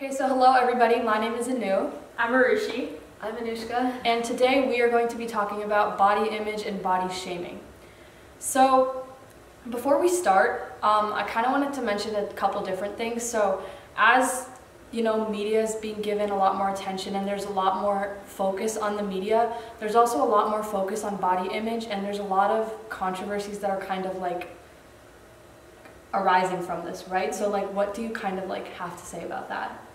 Okay, so hello everybody, my name is Anu. I'm Aarushi. I'm Anoushka. And today we are going to be talking about body image and body shaming. So before we start, I kind of wanted to mention a couple different things. So as you know, media is being given a lot more attention and there's a lot more focus on the media, there's also a lot more focus on body image, and there's a lot of controversies that are kind of like arising from this, right? So like, what do you kind of like have to say about that?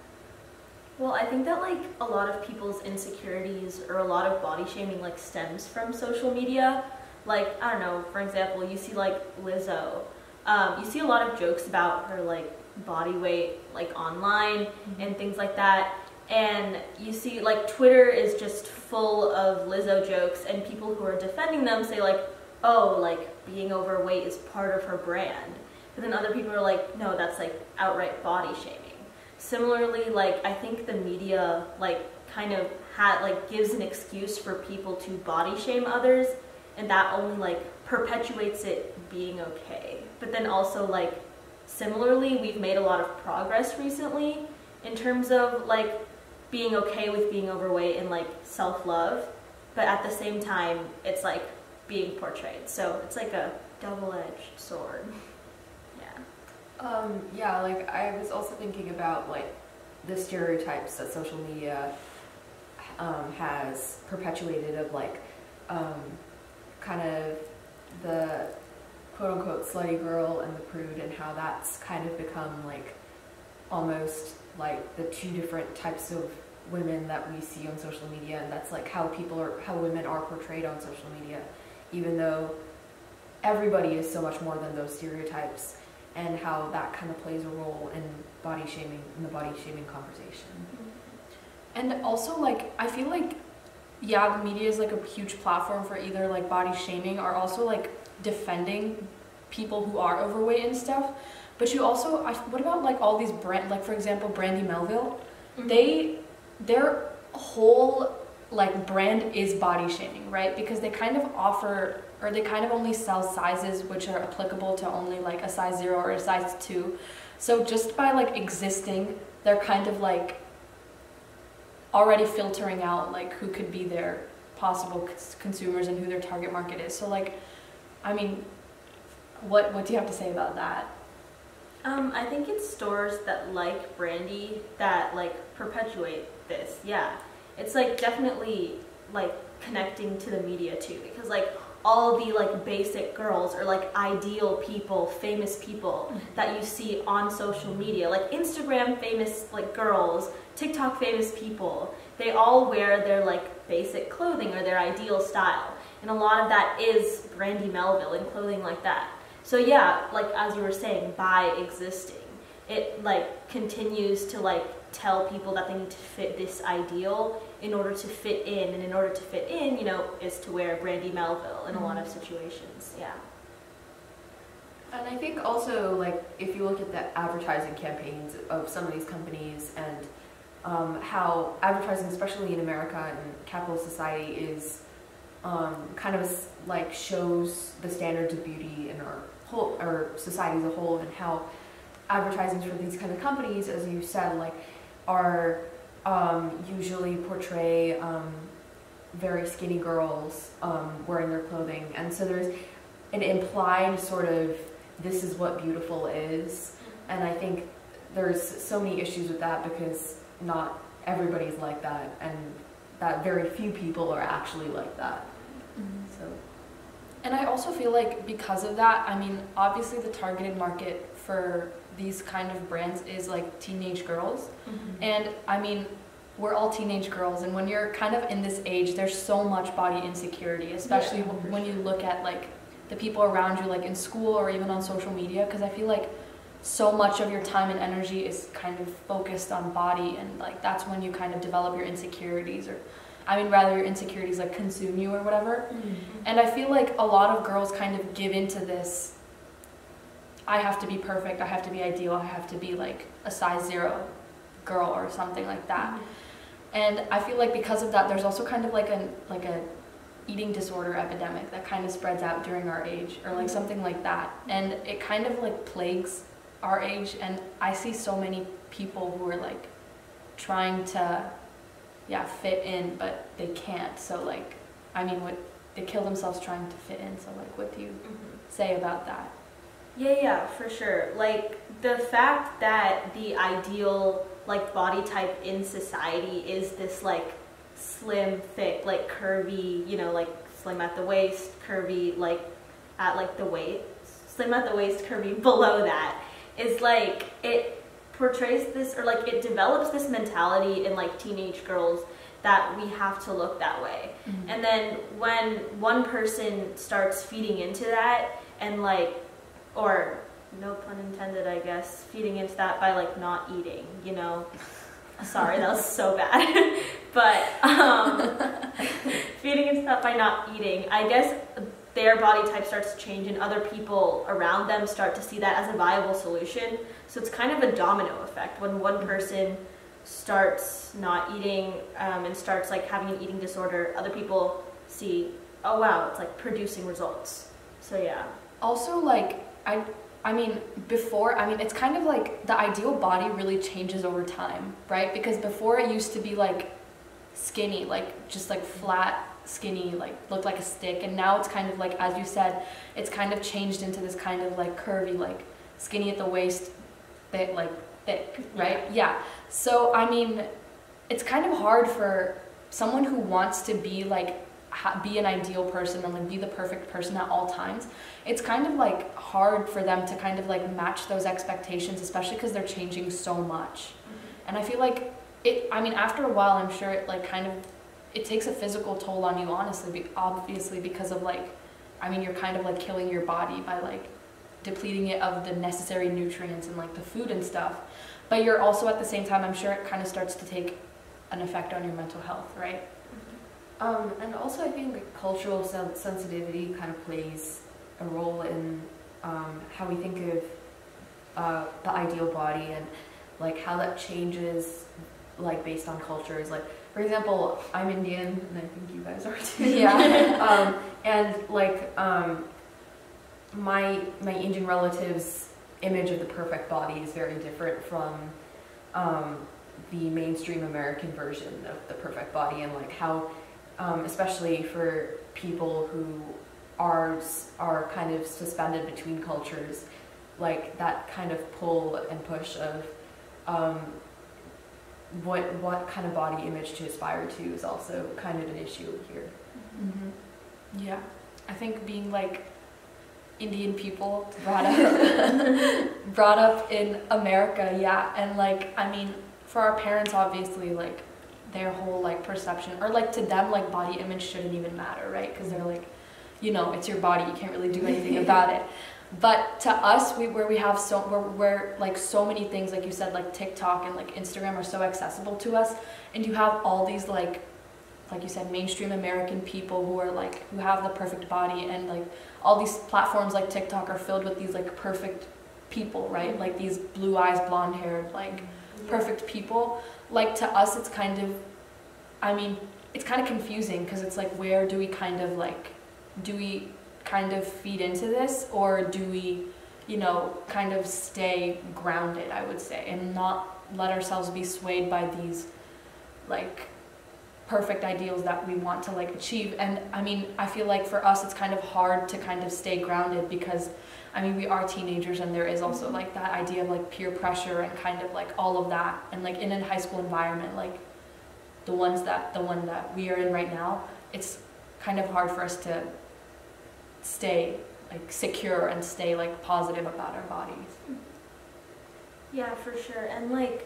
Well, I think that like a lot of people's insecurities or a lot of body shaming like stems from social media. Like, I don't know, for example, you see like Lizzo, you see a lot of jokes about her like body weight like online and things like that, and you see like Twitter is just full of Lizzo jokes, and people who are defending them say like, oh, like being overweight is part of her brand, but then other people are like, no, that's like outright body shaming. Similarly, like I think the media like kind of gives an excuse for people to body shame others, and that only like perpetuates it being okay. But then also like similarly, we've made a lot of progress recently in terms of like being okay with being overweight and like self-love, but at the same time it's like being portrayed, so it's like a double-edged sword. Yeah, like I was also thinking about like the stereotypes that social media has perpetuated of like kind of the quote-unquote slutty girl and the prude, and how that's kind of become like almost like the two different types of women that we see on social media, and that's like how women are portrayed on social media, even though everybody is so much more than those stereotypes, and how that kind of plays a role in body shaming, in the body shaming conversation. And also, like, I feel like, yeah, the media is like a huge platform for either like body shaming or also like defending people who are overweight and stuff. But you also, what about like all these like for example, Brandy Melville, their whole like brand is body shaming, right? Because they kind of offer, or they kind of only sell sizes which are applicable to only like a size 0 or a size 2. So just by like existing, they're kind of like already filtering out like who could be their possible consumers and who their target market is. So like, I mean, what do you have to say about that? I think it's stores that like Brandy that like perpetuate this. Yeah, it's like definitely like connecting to the media too, because like all the like basic girls or like ideal people, famous people that you see on social media, like Instagram famous like girls, TikTok famous people, they all wear their like basic clothing or their ideal style, and a lot of that is Brandy Melville and clothing like that. So yeah, like as you were saying, by existing, it like continues to like tell people that they need to fit this ideal in order to fit in, and in order to fit in, you know, is to wear Brandy Melville in a lot of situations. Yeah. And I think also, like, if you look at the advertising campaigns of some of these companies, and how advertising, especially in America and capitalist society, is kind of like shows the standards of beauty in our society as a whole, and how advertising for these kind of companies, as you said, like, are usually portray very skinny girls wearing their clothing, and so there's an implied sort of this is what beautiful is, and I think there's so many issues with that because not everybody's like that, and that very few people are actually like that. So. And I also feel like because of that, I mean, obviously the targeted market for these kind of brands is like teenage girls. And I mean, we're all teenage girls, and when you're kind of in this age, there's so much body insecurity, especially when you look at like the people around you, like in school or even on social media, because I feel like so much of your time and energy is kind of focused on body, and like that's when you kind of develop your insecurities, or I mean rather your insecurities like consume you or whatever. And I feel like a lot of girls kind of give into this, I have to be perfect, I have to be ideal, I have to be like a size 0 girl or something like that. And I feel like because of that, there's also kind of like a eating disorder epidemic that kind of spreads out during our age, or like something like that, and it kind of like plagues our age. And I see so many people who are like trying to, yeah, fit in, but they can't. So like, I mean, they kill themselves trying to fit in. So like, what do you say about that? Yeah, for sure. Like the fact that the ideal like body type in society is this like slim, thick, like curvy, you know, like slim at the waist, curvy like at like the waist, slim at the waist, curvy below that, is like it portrays this, or like it develops this mentality in like teenage girls that we have to look that way. And then when one person starts feeding into that and like, or no pun intended, I guess, feeding into that by like not eating, you know. Sorry, that was so bad. But feeding into that by not eating, I guess their body type starts to change and other people around them start to see that as a viable solution. So it's kind of a domino effect. When one person starts not eating and starts like having an eating disorder, other people see, oh wow, it's like producing results. So yeah. Also, like, I mean, it's kind of like the ideal body really changes over time, right? Because before it used to be like skinny, like just like flat, skinny, like looked like a stick. And now it's kind of like, as you said, it's kind of changed into this kind of like curvy, like skinny at the waist, thick, right? Yeah. So, I mean, it's kind of hard for someone who wants to be like, be an ideal person and like be the perfect person at all times. It's kind of like hard for them to kind of like match those expectations, especially because they're changing so much. And I feel like after a while, I'm sure it like kind of, it takes a physical toll on you, obviously, because of like, you're kind of like killing your body by like depleting it of the necessary nutrients and like the food and stuff. But you're also at the same time, I'm sure it kind of starts to take an effect on your mental health, right? And also I think cultural sensitivity kind of plays a role in how we think of the ideal body and like how that changes like based on cultures. Like for example, I'm Indian and I think you guys are too. Yeah. And like my Indian relatives' image of the perfect body is very different from the mainstream American version of the perfect body, and like how especially for people who are kind of suspended between cultures, like that kind of pull and push of what kind of body image to aspire to is also kind of an issue here. Yeah, I think being like Indian people brought up in America, yeah, and like for our parents, obviously, like their whole like perception, or like to them, like body image shouldn't even matter, right? Because they're like, it's your body, you can't really do anything about it. But to us, where like so many things, like you said, like TikTok and like Instagram are so accessible to us, and you have all these like you said, mainstream American people who are like, who have the perfect body, and like all these platforms like TikTok are filled with these like perfect people, right? Like these blue eyes, blonde haired, like perfect people. Like to us, it's kind of, it's kind of confusing, because it's like, where do we kind of like, do we kind of feed into this, or do we, kind of stay grounded, I would say, and not let ourselves be swayed by these like perfect ideals that we want to like achieve. And I feel like for us it's kind of hard to kind of stay grounded, because we are teenagers, and there is also like that idea of like peer pressure and kind of like all of that, and like in a high school environment like the one that we are in right now, it's kind of hard for us to stay like secure and stay like positive about our bodies. Yeah, for sure. And like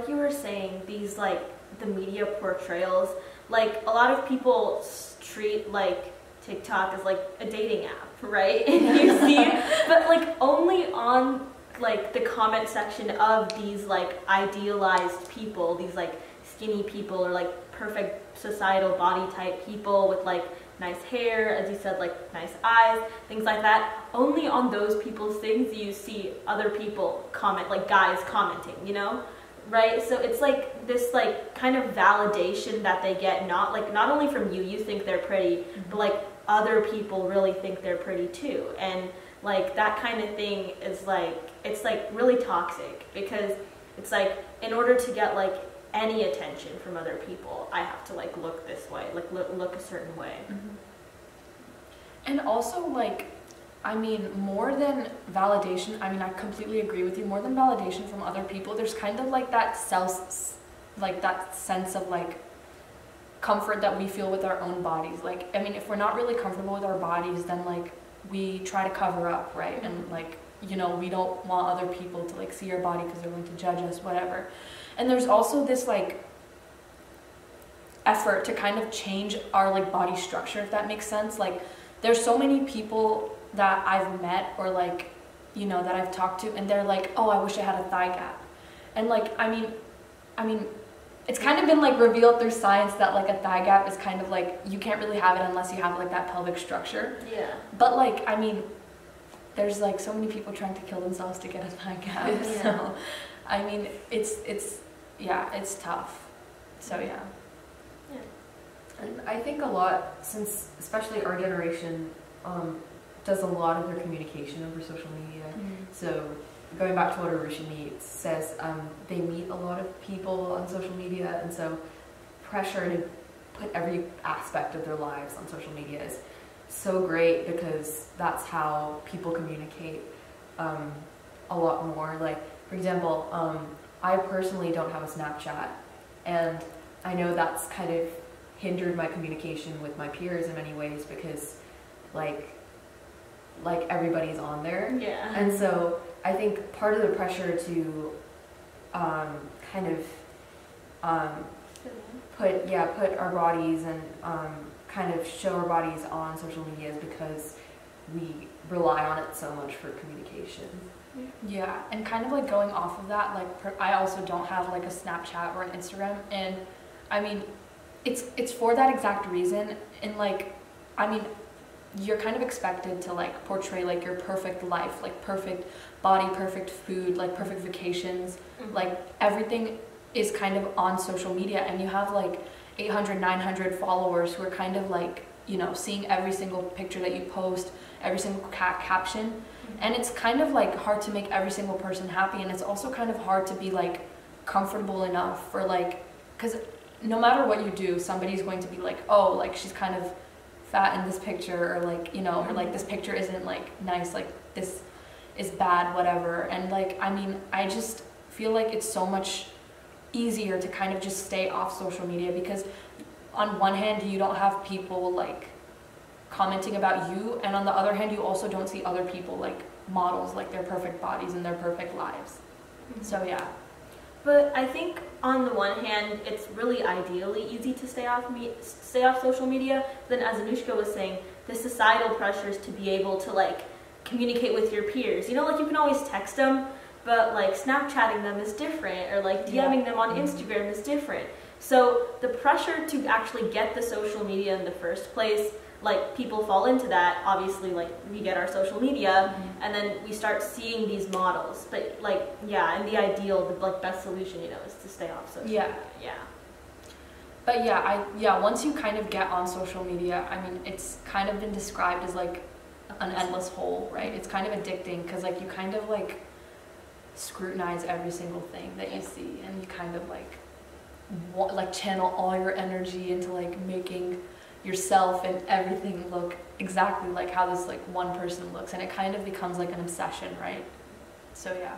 you were saying, these like the media portrayals, like a lot of people treat like TikTok as like a dating app, right? And you see, but like only on like the comment section of these like idealized people, these like skinny people, or like perfect societal body type people with like nice hair, as you said, like nice eyes, things like that. Only on those people's things do you see other people comment, like guys commenting, right? So it's like this like kind of validation that they get, not only from you think they're pretty, but like other people really think they're pretty too. And like that kind of thing is like, it's like really toxic, because it's like in order to get like any attention from other people, I have to like look this way, like look a certain way. And also, like, I mean, more than validation, I mean, I completely agree with you, more than validation from other people, there's kind of like that sense of like comfort that we feel with our own bodies. Like, I mean, if we're not really comfortable with our bodies, then like we try to cover up, right? And like, you know, we don't want other people to like see our body because they're going to judge us, whatever. And there's also this like effort to kind of change our like body structure, if that makes sense. Like, there's so many people that I've met or like, you know, that I've talked to, and they're like, oh, I wish I had a thigh gap. And like, I mean, it's kind of been like revealed through science that like a thigh gap is kind of like, you can't really have it unless you have like that pelvic structure. Yeah. But like, I mean, there's like so many people trying to kill themselves to get a thigh gap. Yeah. So, I mean, it's tough. So yeah. And I think a lot, since especially our generation does a lot of their communication over social media. So going back to what Aarushi says, they meet a lot of people on social media, and so pressure to put every aspect of their lives on social media is so great, because that's how people communicate a lot more. Like, for example, I personally don't have a Snapchat, and I know that's kind of hindered my communication with my peers in many ways, because like everybody's on there. Yeah. And so I think part of the pressure to kind of put our bodies and kind of show our bodies on social media is because we rely on it so much for communication. Yeah, and kind of like going off of that, like I also don't have like a Snapchat or an Instagram, and I mean, it's for that exact reason. And like, I mean, you're kind of expected to like portray like your perfect life, like perfect body, perfect food, like perfect vacations, like everything is kind of on social media, and you have like 800, 900 followers who are kind of like, you know, seeing every single picture that you post, every single caption. And it's kind of like hard to make every single person happy, and it's also kind of hard to be like comfortable enough for like, because no matter what you do, somebody's going to be like, oh, like she's kind of fat in this picture, or like, you know, or like this picture isn't like nice, like this is bad, whatever. And like, I mean, I just feel like it's so much easier to kind of just stay off social media, because on one hand you don't have people like commenting about you, and on the other hand you also don't see other people like models like their perfect bodies and their perfect lives. So yeah. But I think on the one hand, it's really ideally easy to stay off social media. Then, as Anoushka was saying, the societal pressures to be able to like communicate with your peers. You know, like you can always text them, but like Snapchatting them is different, or like DMing them on Instagram is different. So the pressure to actually get the social media in the first place, like people fall into that. Obviously, like we get our social media, and then we start seeing these models. But like, yeah, and the ideal, the like best solution, you know, is to stay off social media. Yeah. But yeah, once you kind of get on social media, I mean, it's kind of been described as like an endless hole, right? It's kind of addicting, because like you kind of like scrutinize every single thing that you see, and you kind of like channel all your energy into like making yourself and everything look exactly like how this like one person looks, and it kind of becomes like an obsession, right? So yeah.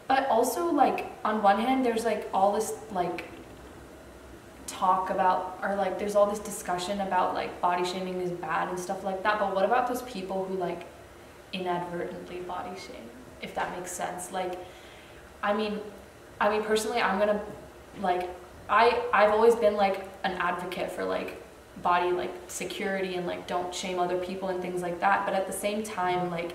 But also, like, on one hand there's like all this like talk about, or like there's all this discussion about like body shaming is bad and stuff like that, but what about those people who like inadvertently body shame, if that makes sense? Like, I mean personally, I'm gonna like, I've always been like an advocate for like body like security and like don't shame other people and things like that, but at the same time, like,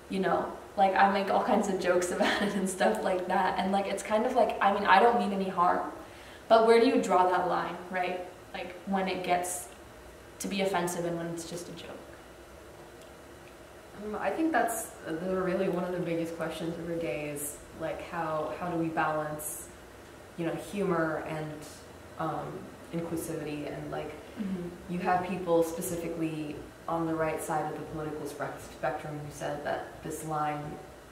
you know, like I make all kinds of jokes about it and stuff like that, and like it's kind of like, I mean, I don't mean any harm, but where do you draw that line, right? Like when it gets to be offensive and when it's just a joke. I think that's really one of the biggest questions of our day, is like how do we balance, you know, humor and inclusivity, and like you have people specifically on the right side of the political spectrum who said that this line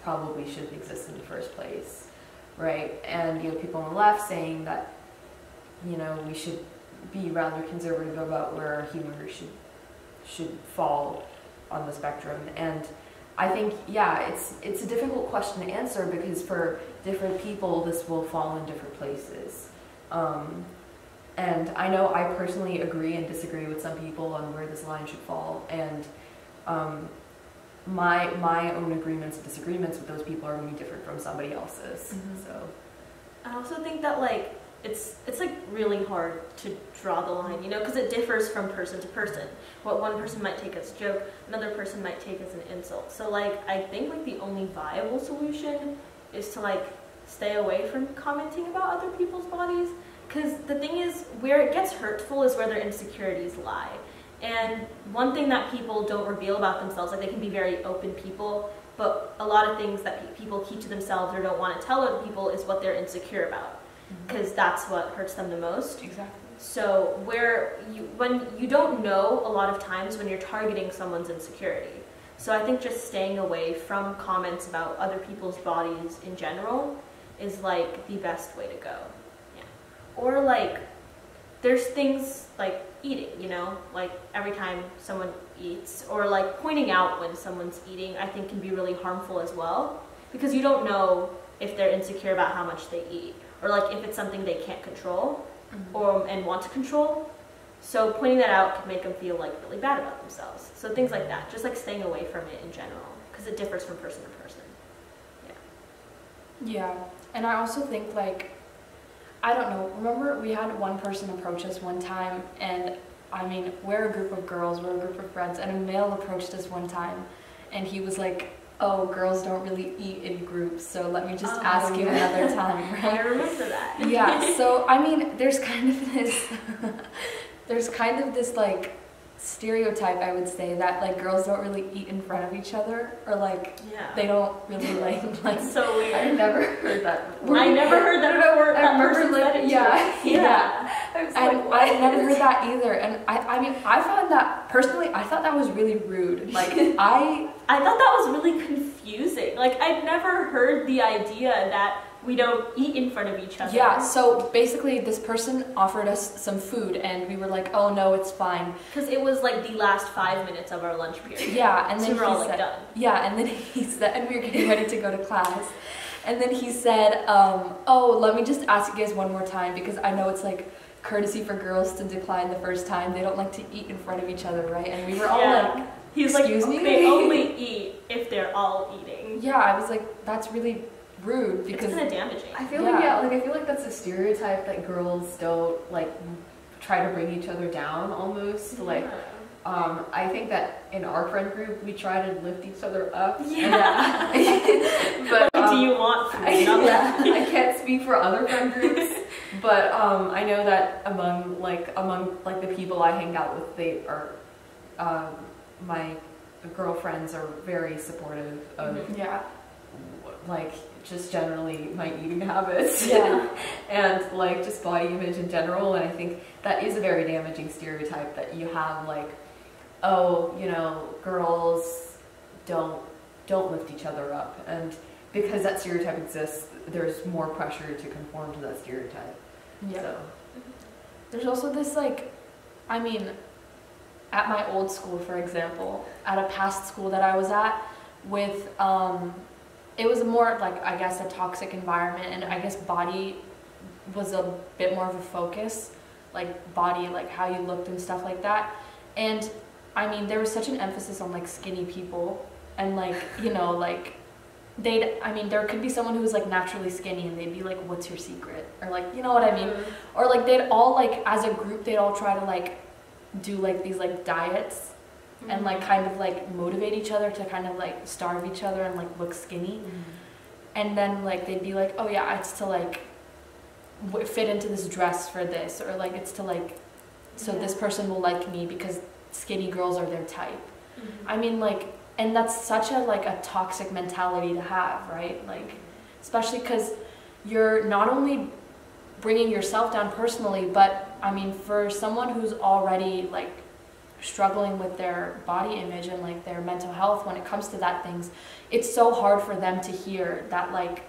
probably shouldn't exist in the first place. right? And you have people on the left saying that, we should be rather conservative about where our humor should fall on the spectrum. And I think, it's a difficult question to answer because for different people, this will fall in different places. And I know I personally agree and disagree with some people on where this line should fall. And my own agreements and disagreements with those people are going to be different from somebody else's. So I also think that it's like really hard to draw the line, because it differs from person to person. What one person might take as a joke, another person might take as an insult. So I think the only viable solution is to stay away from commenting about other people's bodies. Because the thing is, where it gets hurtful is where their insecurities lie. And one thing that people don't reveal about themselves, they can be very open people, but a lot of things that people keep to themselves or don't want to tell other people is what they're insecure about. Because that's what hurts them the most. Exactly. So when you don't know a lot of times when you're targeting someone's insecurity. So I think just staying away from comments about other people's bodies in general is the best way to go. Or there's things like eating, every time someone eats, or pointing out when someone's eating, I think can be really harmful as well, because you don't know if they're insecure about how much they eat, or if it's something they can't control and want to control. So pointing that out can make them feel really bad about themselves. So things like that, just staying away from it in general, because it differs from person to person. Yeah, and I also think I don't know, remember we had one person approach us one time, and we're a group of girls, we're a group of friends, and a male approached us one time, and he was like, oh, girls don't really eat in groups, so let me just ask you another time, right? I remember that. Yeah, so there's kind of this stereotype, I would say, that girls don't really eat in front of each other, or they don't really That's so weird. I've never heard that before. I never heard that before. I remember Yeah. I never heard that either, and I found that personally, I thought that was really rude. I thought that was really confusing. I'd never heard the idea that we don't eat in front of each other. Yeah, so basically this person offered us some food and we were like, oh no, it's fine. Because it was the last 5 minutes of our lunch period. Yeah, and then so we were all said, done. Yeah, and then he said, and we were getting ready to go to class. And then he said, oh, let me just ask you guys one more time, because I know it's courtesy for girls to decline the first time. They don't like to eat in front of each other, right? And we were all he's excuse me? They only eat if they're all eating. Yeah, I was that's really rude, because it's kind of damaging. I feel I feel that's a stereotype that girls don't try to bring each other down almost. I think that in our friend group we try to lift each other up. Yeah. But do you want food? I can't speak for other friend groups, but I know that among the people I hang out with, they are my girlfriends are very supportive of just generally my eating habits, and just body image in general. And I think that is a very damaging stereotype that you have, oh, girls don't lift each other up, and because that stereotype exists, there's more pressure to conform to that stereotype. Yeah. So there's also this at my old school, for example, at a past school that I was at, with it was more I guess a toxic environment, and I guess body was a bit more of a focus, body, how you looked and stuff like that. And there was such an emphasis on skinny people, and there could be someone who was like naturally skinny and they'd be like, what's your secret? Or like, you know what I mean? Or like they'd all like, as a group, they'd all try to like do like these like diets and like kind of like motivate each other to kind of like starve each other and like look skinny. And then like they'd be like, oh yeah, it's to like fit into this dress for this, or like it's to like, so this person will like me because skinny girls are their type. I mean, like, and that's such a like a toxic mentality to have, right? Like, especially because you're not only bringing yourself down personally, but I mean, for someone who's already like struggling with their body image and like their mental health when it comes to that things, it's so hard for them to hear that like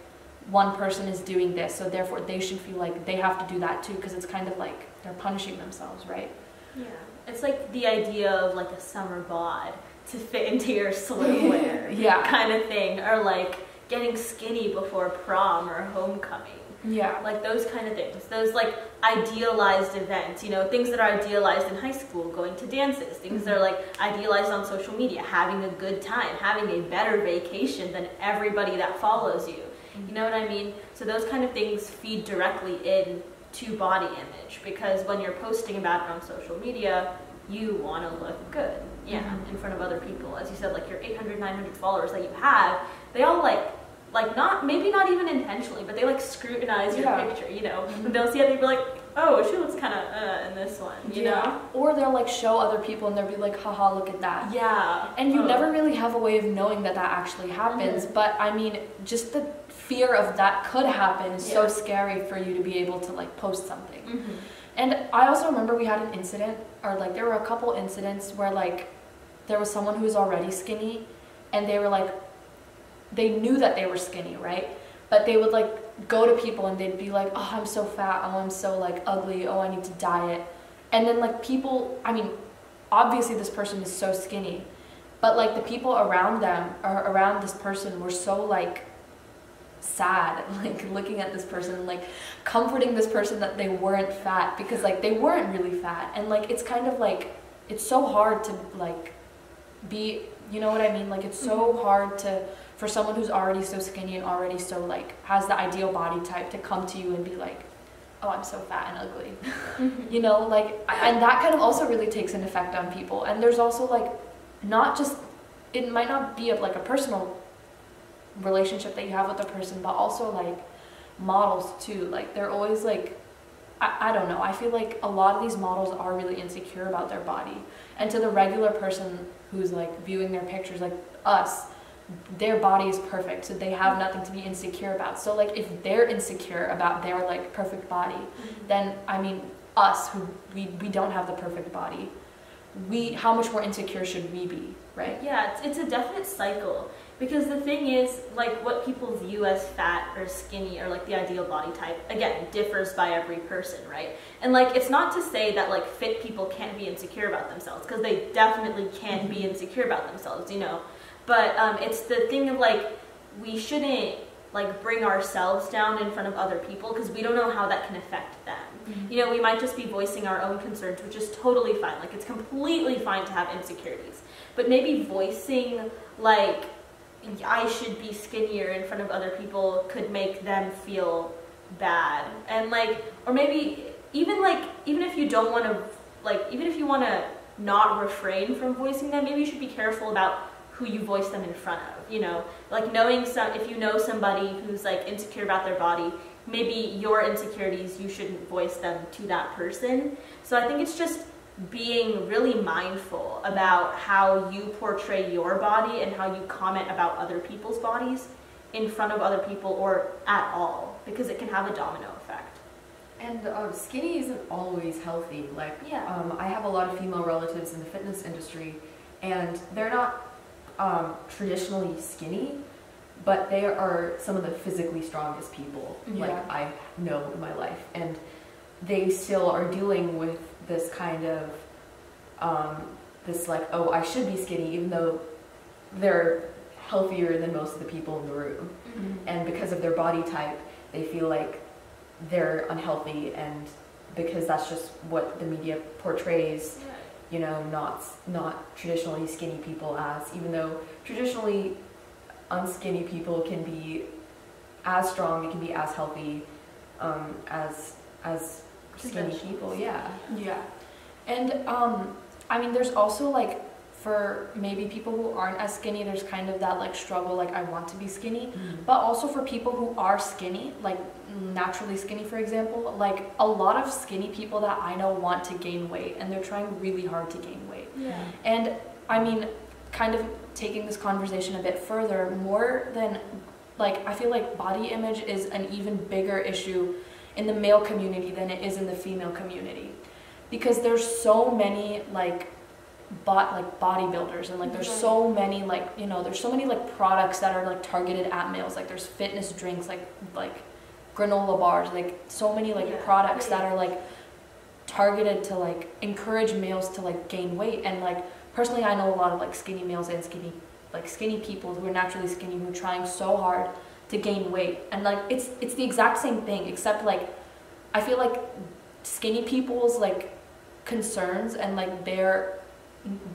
one person is doing this, so therefore they should feel like they have to do that too, because it's kind of like they're punishing themselves, right? Yeah. It's like the idea of like a summer bod to fit into your swimwear Yeah. kind of thing, or like getting skinny before prom or homecoming. Yeah. Like those kind of things. Those like idealized events, you know, things that are idealized in high school, going to dances, things that are like idealized on social media, having a good time, having a better vacation than everybody that follows you. You know what I mean? So those kind of things feed directly in to body image, because when you're posting about it on social media, you want to look good, in front of other people. As you said, like your 800, 900 followers that you have, they all like not, maybe not even intentionally, but they like scrutinize your picture, you know? And they'll see it and they'll be like, oh, she looks kind of in this one, you know? Or they'll like show other people and they'll be like, haha, look at that. Yeah. And you never really have a way of knowing that that actually happens, but I mean, just the fear of that could happen is so scary for you to be able to like post something. And I also remember we had an incident, or like there were a couple incidents where like there was someone who was already skinny and they were like, they knew that they were skinny, right? But they would like go to people and they'd be like, oh, I'm so fat, oh, I'm so like ugly, oh, I need to diet. And then like people, I mean, obviously this person is so skinny, but like the people around them or around this person were so like sad, like looking at this person and like comforting this person that they weren't fat, because like they weren't really fat. And like it's kind of like, it's so hard to like be, you know what I mean? Like it's so hard to, for someone who's already so skinny and already so like has the ideal body type to come to you and be like, oh, I'm so fat and ugly. You know, like, and that kind of also really takes an effect on people. And there's also like, not just, it might not be like a personal relationship that you have with a person, but also like models too. Like they're always like, I don't know, I feel like a lot of these models are really insecure about their body. And to the regular person who's like viewing their pictures, like us, their body is perfect, so they have nothing to be insecure about. So like if they're insecure about their like perfect body, then I mean us who we don't have the perfect body, how much more insecure should we be, right? Yeah, it's a definite cycle, because the thing is, like, what people view as fat or skinny or like the ideal body type, again, differs by every person, right? And like, it's not to say that like fit people can't be insecure about themselves, because they definitely can be insecure about themselves, you know. But it's the thing of like, we shouldn't like bring ourselves down in front of other people, because we don't know how that can affect them. You know, we might just be voicing our own concerns, which is totally fine. Like, it's completely fine to have insecurities. But maybe voicing like, I should be skinnier in front of other people could make them feel bad. And like, or maybe even if you don't want to, like, even if you want to not refrain from voicing them, maybe you should be careful about who you voice them in front of, you know? Like knowing if you know somebody who's like insecure about their body, maybe your insecurities, you shouldn't voice them to that person. So I think it's just being really mindful about how you portray your body and how you comment about other people's bodies in front of other people or at all, because it can have a domino effect. And skinny isn't always healthy. Like, I have a lot of female relatives in the fitness industry, and they're not traditionally skinny, but they are some of the physically strongest people like I know in my life, and they still are dealing with this kind of this like, oh, I should be skinny, even though they're healthier than most of the people in the room. And because of their body type, they feel like they're unhealthy, and because that's just what the media portrays, you know, not traditionally skinny people as, even though traditionally unskinny people can be as strong, they can be as healthy as skinny people. Yeah. And I mean, there's also like, for maybe people who aren't as skinny, there's kind of that like struggle, like I want to be skinny, but also for people who are skinny, like naturally skinny, for example, like a lot of skinny people that I know want to gain weight, and they're trying really hard to gain weight. And I mean, kind of taking this conversation a bit further, more than like, I feel like body image is an even bigger issue in the male community than it is in the female community, because there's so many like bodybuilders, and like there's so many like, you know, there's so many like products that are like targeted at males. Like there's fitness drinks, like granola bars, like so many like products that are like targeted to like encourage males to like gain weight. And like personally, I know a lot of like skinny males and skinny people who are naturally skinny who are trying so hard to gain weight, and like it's the exact same thing, except like I feel like skinny people's like concerns and like their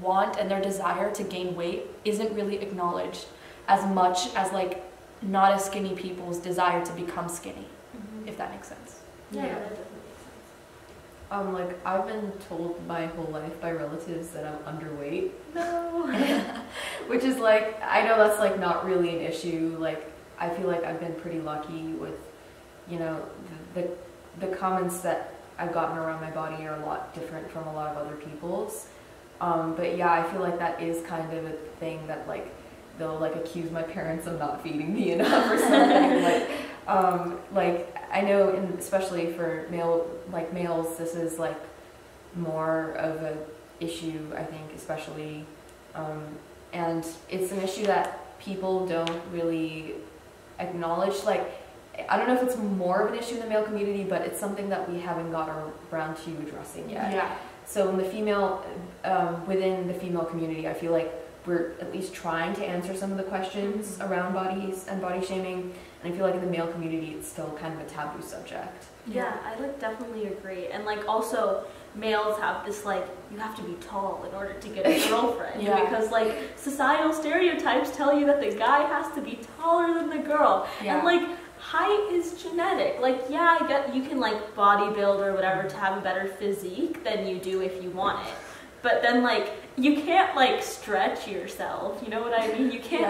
want and their desire to gain weight isn't really acknowledged as much as like not as skinny people's desire to become skinny, if that makes sense. Yeah, that definitely makes sense. Like I've been told my whole life by relatives that I'm underweight. No. Which is like, I know that's like not really an issue. Like I feel like I've been pretty lucky with, you know, the comments that I've gotten around my body are a lot different from a lot of other people's. But yeah, I feel like that is kind of a thing that like they'll like accuse my parents of not feeding me enough or something. Like I know, especially for males, this is like more of a issue, I think, especially, and it's an issue that people don't really acknowledge. Like, I don't know if it's more of an issue in the male community, but it's something that we haven't got around to addressing yet. Yeah. So in the female, within the female community, I feel like we're at least trying to answer some of the questions around bodies and body shaming, and I feel like in the male community it's still kind of a taboo subject. Yeah, I like definitely agree. And like also males have this like, you have to be tall in order to get a girlfriend. Because like societal stereotypes tell you that the guy has to be taller than the girl. And like height is genetic. Like, yeah, I get you can like bodybuild or whatever to have a better physique than you do if you want it. But then like you can't like stretch yourself, you know what I mean? You can't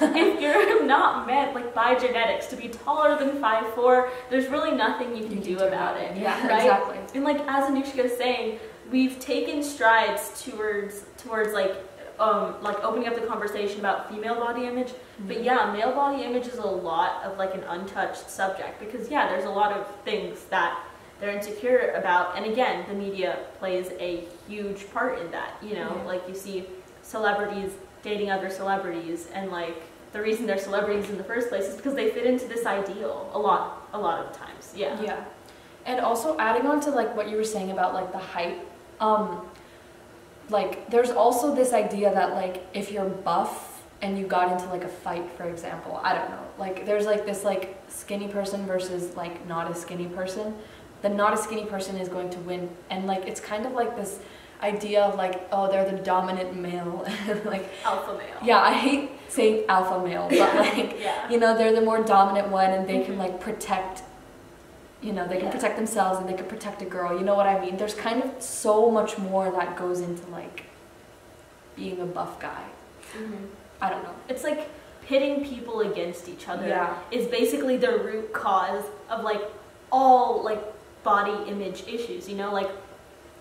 like, if you're not meant like by genetics to be taller than 5'4", there's really nothing you can do about it. Yeah, right? exactly. And like as Anoushka is saying, we've taken strides towards like opening up the conversation about female body image. But yeah, male body image is a lot of like an untouched subject, because yeah, there's a lot of things that they're insecure about, and again, the media plays a huge part in that, you know, like you see celebrities dating other celebrities, and like the reason they're celebrities in the first place is because they fit into this ideal a lot of times. Yeah. And also adding on to like what you were saying about like the height, like there's also this idea that like if you're buff and you got into like a fight, for example, I don't know, like there's like this like skinny person versus like not a skinny person. The not a skinny person is going to win, and like it's kind of like this idea of like, oh, they're the dominant male, like alpha male. Yeah, I hate saying alpha male, but like you know, they're the more dominant one, and they can like protect, you know, they can protect themselves and they can protect a girl. You know what I mean? There's kind of so much more that goes into like being a buff guy. I don't know. It's like pitting people against each other is basically the root cause of like all like body image issues, you know, like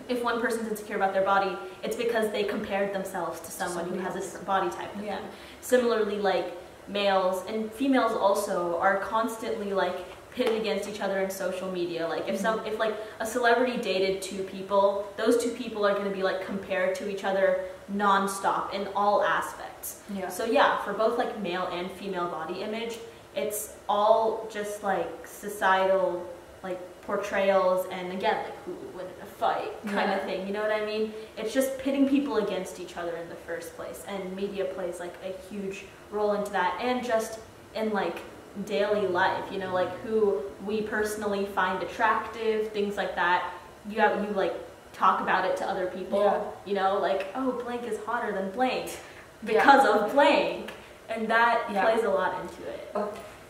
if one person's insecure about their body, it's because they compared themselves to someone who has a different body type than them. Similarly, like males and females also are constantly like pitted against each other in social media. Like if if like a celebrity dated two people, those two people are going to be like compared to each other non-stop in all aspects. So yeah, for both like male and female body image, it's all just like societal like portrayals, and again, like who would win in a fight kind of thing, you know what I mean? It's just pitting people against each other in the first place, and media plays like a huge role into that, and just in like daily life, you know, like who we personally find attractive, things like that. You like talk about it to other people, you know, like, oh, blank is hotter than blank because of blank, and that plays a lot into it.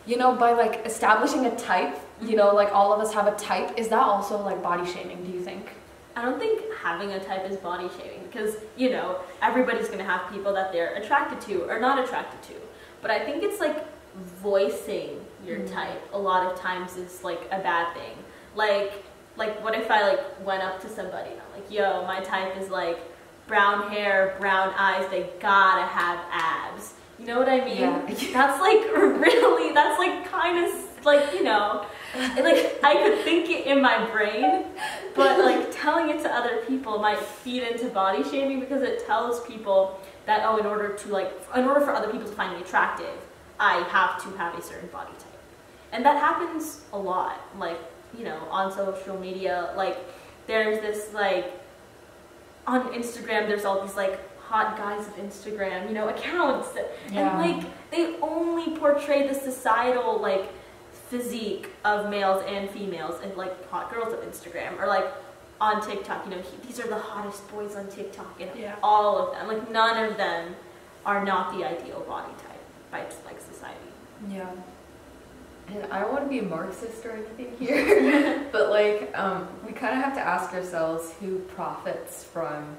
You know, by like establishing a type, you know, like all of us have a type, is that also like body shaming, do you think? I don't think having a type is body shaming, because, you know, everybody's going to have people that they're attracted to or not attracted to. But I think it's like voicing your type a lot of times is like a bad thing. Like what if I like went up to somebody and I'm like, yo, my type is like brown hair, brown eyes, they gotta have abs. You know what I mean? That's like really, that's like kind of like, you know, like I could think it in my brain, but like telling it to other people might feed into body shaming, because it tells people that, oh, in order for other people to find me attractive, I have to have a certain body type. And that happens a lot, like, you know, on social media. Like, there's this, like, on Instagram, there's all these, like, hot guys of Instagram, you know, accounts. Yeah. And, like, they only portray the societal, like, physique of males and females, and, like, hot girls of Instagram. Or, like, on TikTok, you know, these are the hottest boys on TikTok, and all of them. Like, none of them are not the ideal body type by, like, society. Yeah. And I don't want to be a Marxist or anything here, but like we kind of have to ask ourselves who profits from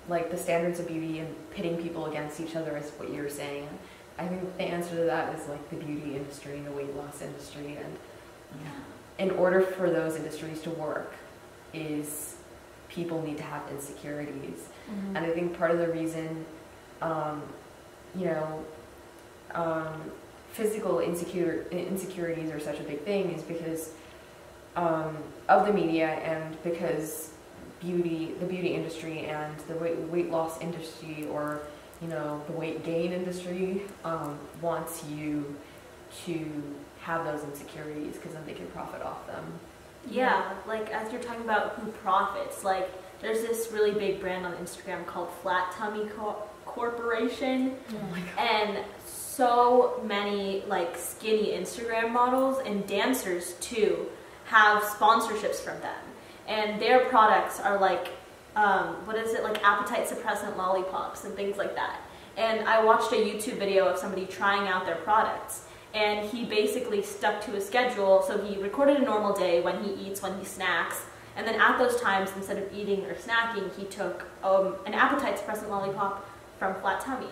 like the standards of beauty and pitting people against each other, is what you're saying. I think the answer to that is like the beauty industry, the weight loss industry, and in order for those industries to work, is people need to have insecurities. And I think part of the reason, you know, physical insecurities are such a big thing is because of the media, and because the beauty industry and the weight loss industry, or, you know, the weight gain industry wants you to have those insecurities, because then they can profit off them. Yeah, like as you're talking about who profits, like there's this really big brand on Instagram called Flat Tummy Corporation. Oh my God. And so many like skinny Instagram models and dancers too have sponsorships from them, and their products are like like appetite suppressant lollipops and things like that. And I watched a YouTube video of somebody trying out their products, and he basically stuck to a schedule. So he recorded a normal day, when he eats, when he snacks, and then at those times, instead of eating or snacking, he took an appetite suppressant lollipop from Flat Tummy.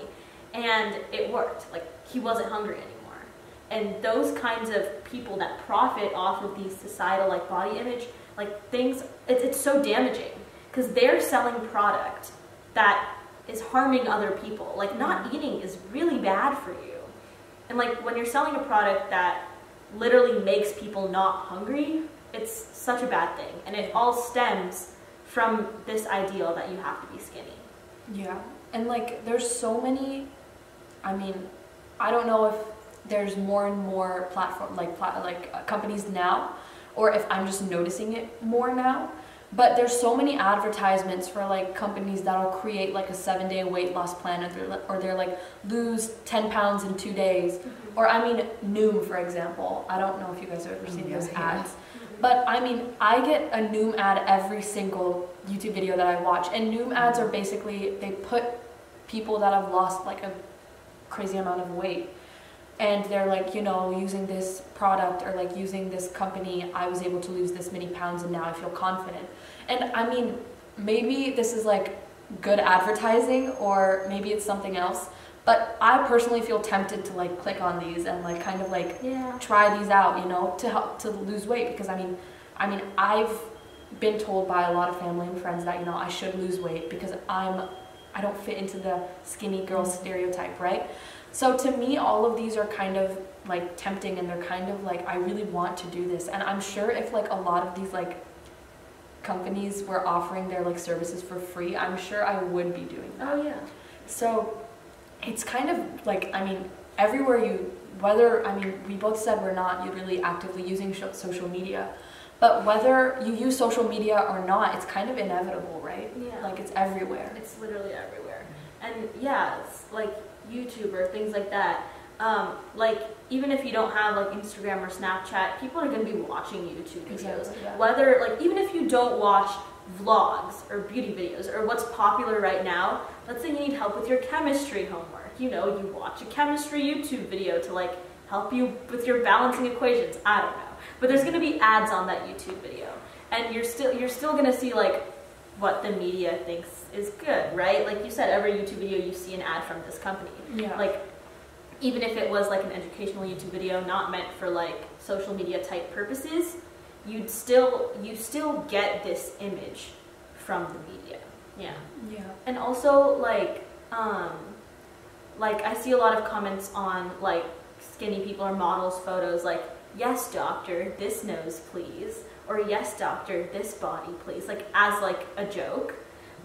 And it worked. Like, he wasn't hungry anymore. And those kinds of people that profit off of these societal, like, body image, like, things, it's so damaging. Because they're selling product that is harming other people. Like, not eating is really bad for you. And, like, when you're selling a product that literally makes people not hungry, it's such a bad thing. And it all stems from this ideal that you have to be skinny. Yeah. And, like, there's so many... I mean, I don't know if there's more and more companies now, or if I'm just noticing it more now, but there's so many advertisements for like companies that'll create like a 7-day weight loss plan, or they're like lose 10 pounds in 2 days. Or I mean, Noom, for example. I don't know if you guys have ever seen those ads. But I mean, I get a Noom ad every single YouTube video that I watch, and Noom ads are basically, they put people that have lost like a crazy amount of weight, and they're like, you know, using this product or like using this company, I was able to lose this many pounds and now I feel confident. And I mean, maybe this is like good advertising, or maybe it's something else, but I personally feel tempted to like click on these and like kind of like try these out, you know, to help to lose weight. Because I mean I've been told by a lot of family and friends that, you know, I should lose weight because I don't fit into the skinny girl stereotype, right? So to me, all of these are kind of like tempting, and they're kind of like, I really want to do this. And I'm sure if like a lot of these like companies were offering their like services for free, I'm sure I would be doing that. Oh yeah. So it's kind of like, I mean, everywhere we both said we're not really actively using social media, but whether you use social media or not, it's kind of inevitable, right? Yeah. Like, it's everywhere. It's literally everywhere. And yeah, it's like YouTube or things like that. Like, even if you don't have like Instagram or Snapchat, people are going to be watching YouTube videos. Exactly, yeah. Whether, like, even if you don't watch vlogs or beauty videos or what's popular right now, let's say you need help with your chemistry homework. You know, you watch a chemistry YouTube video to like help you with your balancing equations. I don't know. But there's going to be ads on that YouTube video, and you're still going to see like what the media thinks is good, right? Like you said, every YouTube video you see an ad from this company. Yeah. Like, even if it was like an educational YouTube video, not meant for like social media type purposes, you still get this image from the media. Yeah. Yeah. And also like I see a lot of comments on like skinny people or models photos like, yes, doctor, this nose, please. or yes doctor, this body please, like as like a joke,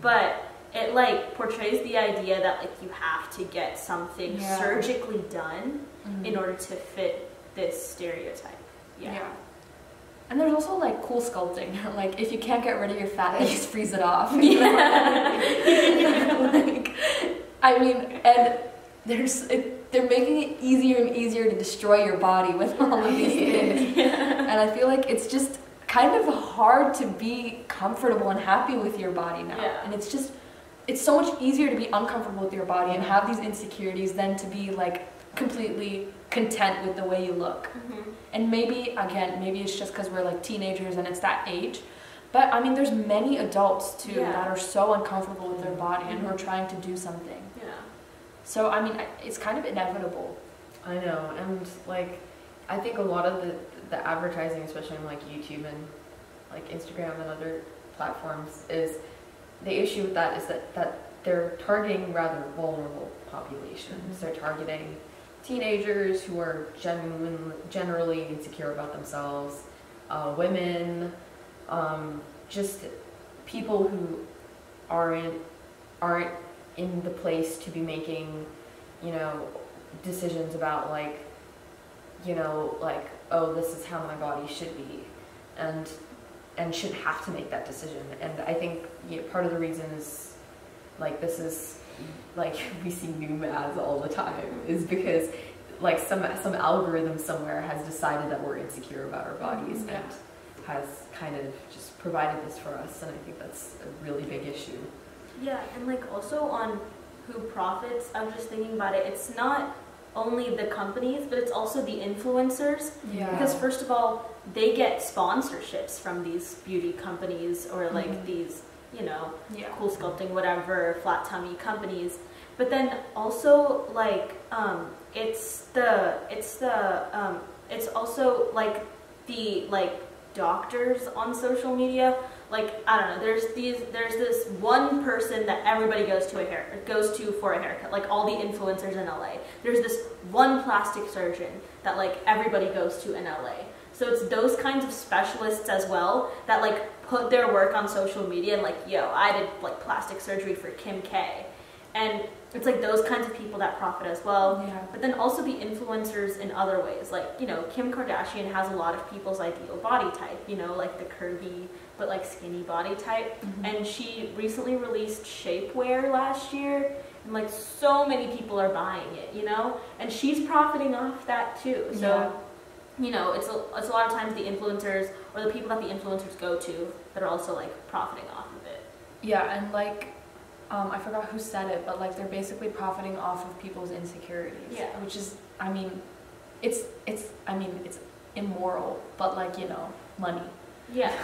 but it like portrays the idea that like you have to get something surgically done in order to fit this stereotype. Yeah. And there's also like CoolSculpting. Like if you can't get rid of your fat, you just freeze it off. Like, I mean, and they're making it easier and easier to destroy your body with all of these things. And I feel like it's just kind of hard to be comfortable and happy with your body now. And it's so much easier to be uncomfortable with your body and have these insecurities than to be like completely content with the way you look. And maybe it's just because we're like teenagers and it's that age. But I mean, there's many adults too that are so uncomfortable with their body and who are trying to do something. So I mean, it's kind of inevitable. I know, and like, I think a lot of the advertising, especially on like YouTube and like Instagram and other platforms, is the issue with that is that they're targeting rather vulnerable populations. They're targeting teenagers who are generally insecure about themselves, women, just people who aren't in the place to be making, you know, decisions about like, you know, like, oh, this is how my body should be, and should have to make that decision. And I think part of the reason is like, this is like, we see new ads all the time, is because like some algorithm somewhere has decided that we're insecure about our bodies and has kind of just provided this for us, and I think that's a really big issue. Yeah, and like also on who profits, I was just thinking about it, it's not only the companies, but it's also the influencers. Because first of all, they get sponsorships from these beauty companies or like these, you know, CoolSculpting, whatever, flat tummy companies. But then also like it's also like the like doctors on social media. Like, I don't know, there's this one person that everybody goes to for a haircut, like all the influencers in LA. There's this one plastic surgeon that like everybody goes to in LA. So it's those kinds of specialists as well that like put their work on social media and like, yo, I did like plastic surgery for Kim K. And it's like those kinds of people that profit as well. But then also the influencers in other ways. Like, you know, Kim Kardashian has a lot of people's ideal body type, you know, like the curvy but like skinny body type. And she recently released shapewear last year, and like so many people are buying it, you know? And she's profiting off that too. So, you know, it's a lot of times the influencers or the people that the influencers go to that are also like profiting off of it. Yeah, and like I forgot who said it, but like they're basically profiting off of people's insecurities. Which is, I mean, it's immoral, but like, you know, money.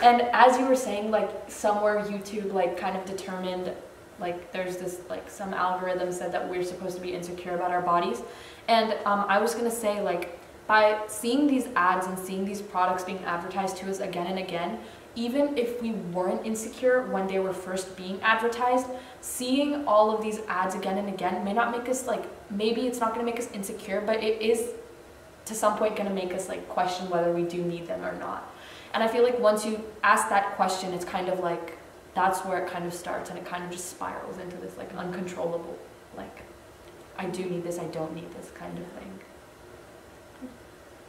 And as you were saying, like somewhere YouTube like kind of determined, like there's this like some algorithm said that we're supposed to be insecure about our bodies. And I was gonna say, like, by seeing these ads and seeing these products being advertised to us again and again, even if we weren't insecure when they were first being advertised, seeing all of these ads again and again may not make us like, maybe it's not going to make us insecure, but it is to some point going to make us like question whether we do need them or not. And I feel like once you ask that question, it's kind of like, that's where it kind of starts, and it kind of just spirals into this like uncontrollable, like, I do need this, I don't need this kind of thing.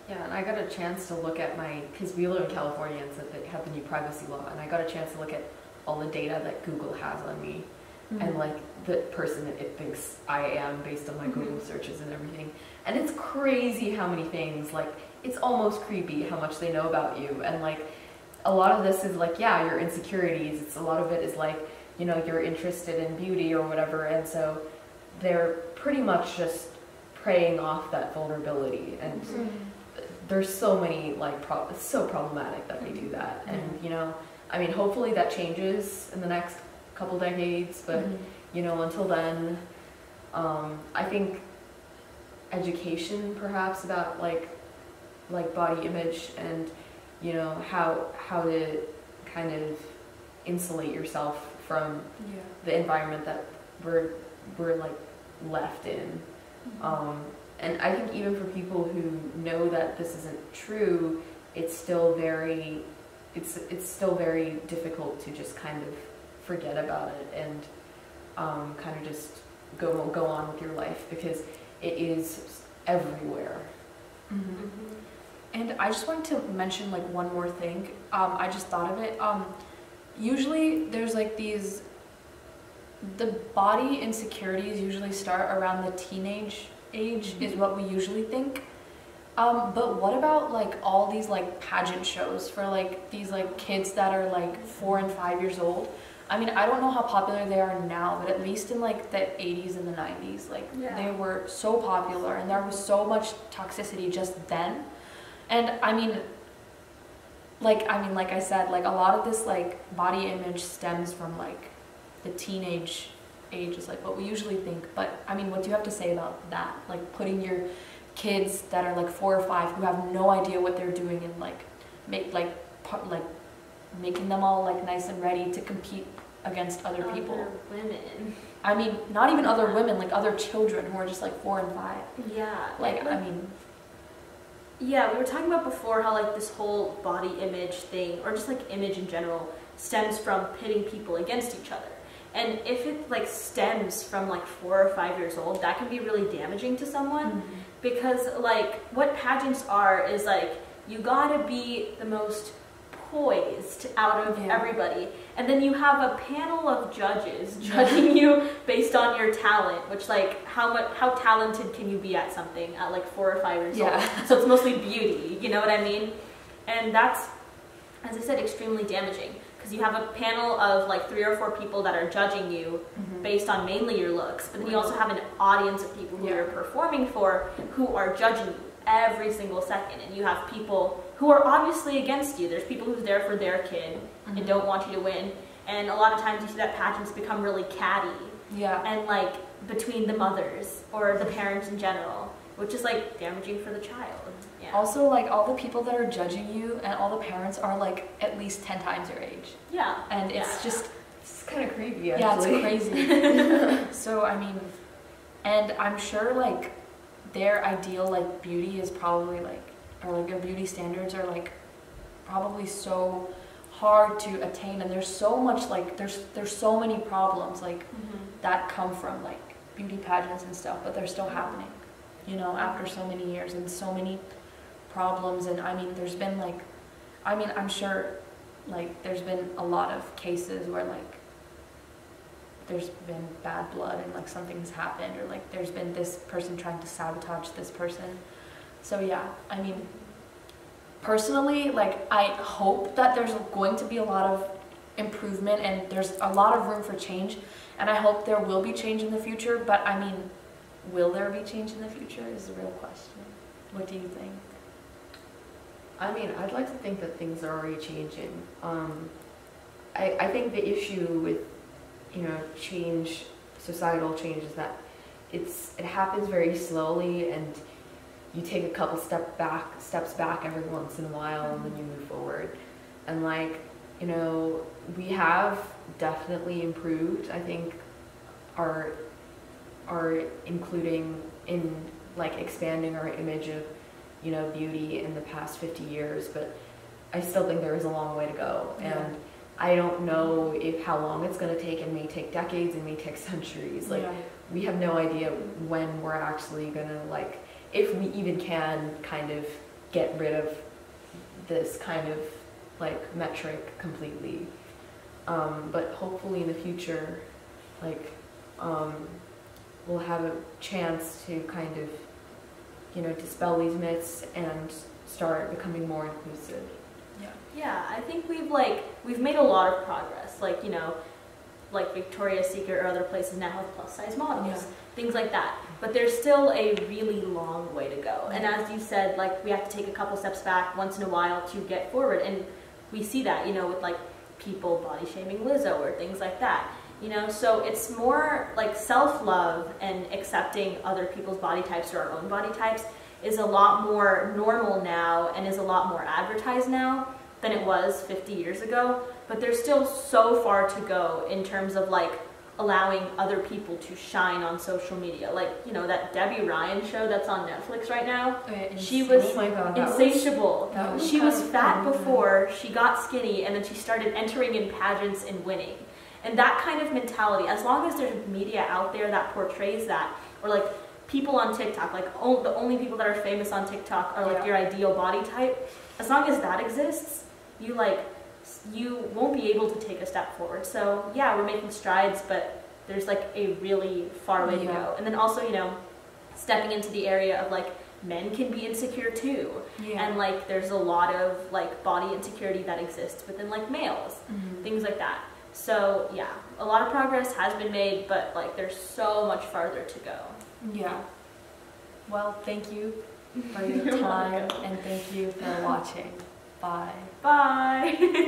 Yeah, and I got a chance to look at because we live in California and so they have the new privacy law, and I got a chance to look at all the data that Google has on me and like the person that it thinks I am based on my Google searches and everything. And it's crazy how many things, like, it's almost creepy how much they know about you. And like, a lot of this is like, yeah, your insecurities, a lot of it is like, you know, you're interested in beauty or whatever, and so they're pretty much just preying off that vulnerability. And there's so many, like, it's so problematic that they do that. And, you know, I mean, hopefully that changes in the next couple decades, but, you know, until then, I think education perhaps about like body image and, you know, how to kind of insulate yourself from the environment that we're like left in. And I think even for people who know that this isn't true, it's still very it's still very difficult to just kind of forget about it and kind of just go on with your life, because it is everywhere. Mm-hmm. And I just wanted to mention like one more thing. I just thought of it. Usually there's like the body insecurities usually start around the teenage age, is what we usually think. But what about like all these like pageant shows for like these like kids that are like 4 and 5 years old? I mean, I don't know how popular they are now, but at least in like the 80s and the 90s, like they were so popular, and there was so much toxicity just then. And I mean, like I said, like a lot of this like body image stems from like the teenage age, is like what we usually think. But I mean, what do you have to say about that? Like putting your kids that are like 4 or 5 who have no idea what they're doing, and like making them all like nice and ready to compete against other people. Women. I mean, not even other women, like other children who are just like 4 and 5. Yeah. Like I mean. Yeah, we were talking about before how like this whole body image thing, or just like image in general, stems from pitting people against each other. And if it like stems from like 4 or 5 years old, that can be really damaging to someone. Mm-hmm. Because like what pageants are is like you gotta be the most poised out of everybody, and then you have a panel of judges judging you based on your talent, which like how talented can you be at something at like 4 or 5 years old? So it's mostly beauty, you know what I mean? And that's, as I said, extremely damaging, because you have a panel of like 3 or 4 people that are judging you based on mainly your looks, but then you also have an audience of people who you're performing for who are judging you every single second, and you have people who are obviously against you. There's people who's there for their kid and don't want you to win, and a lot of times you see that pageants become really catty, and like between the mothers or the parents in general, which is like damaging for the child. Also, like all the people that are judging you and all the parents are like at least 10 times your age. And it's just it's kind of creepy, actually. Yeah, it's crazy. So I mean, and I'm sure like their ideal like beauty is probably like, or like their beauty standards are like probably so hard to attain, and there's so much like there's so many problems like that come from like beauty pageants and stuff, but they're still happening, you know, after so many years, and so many problems. And I mean, there's been like, I mean, I'm sure like there's been a lot of cases where like there's been bad blood and like something's happened, or like there's been this person trying to sabotage this person. So yeah, I mean, personally, like I hope that there's going to be a lot of improvement, and there's a lot of room for change, and I hope there will be change in the future. But I mean, will there be change in the future is the real question. What do you think? I mean, I'd like to think that things are already changing. I think the issue with, you know, change, societal change, is that it happens very slowly, and you take a couple steps back every once in a while, and then you move forward. And like, you know, we have definitely improved. I think our including in like expanding our image of, you know, beauty in the past 50 years, but I still think there is a long way to go. And I don't know how long it's going to take. It may take decades, it may take centuries. Like we have no idea when we're actually going to, like, if we even can kind of get rid of this kind of like metric completely. But hopefully in the future, like, we'll have a chance to kind of, you know, dispel these myths and start becoming more inclusive. Yeah, I think we've made a lot of progress. Like, you know, like Victoria's Secret or other places now have plus size models, things like that. But there's still a really long way to go. And as you said, like, we have to take a couple steps back once in a while to get forward. And we see that, you know, with like people body shaming Lizzo or things like that. You know, so it's more like self-love and accepting other people's body types or our own body types is a lot more normal now, and is a lot more advertised now than it was 50 years ago. But there's still so far to go in terms of like allowing other people to shine on social media. Like, you know, that Debbie Ryan show that's on Netflix right now. She was insatiable. She was fat before, she got skinny, and then she started entering in pageants and winning. And that kind of mentality, as long as there's media out there that portrays that, or like people on TikTok, like the only people that are famous on TikTok are like your ideal body type, as long as that exists, you won't be able to take a step forward. So yeah, we're making strides, but there's like a really far way to go. And then also, you know, stepping into the area of like men can be insecure too. And like there's a lot of like body insecurity that exists within like males, things like that. So yeah, a lot of progress has been made, but like there's so much farther to go. Yeah. Well, thank you for your time and thank you for watching. Bye. Bye.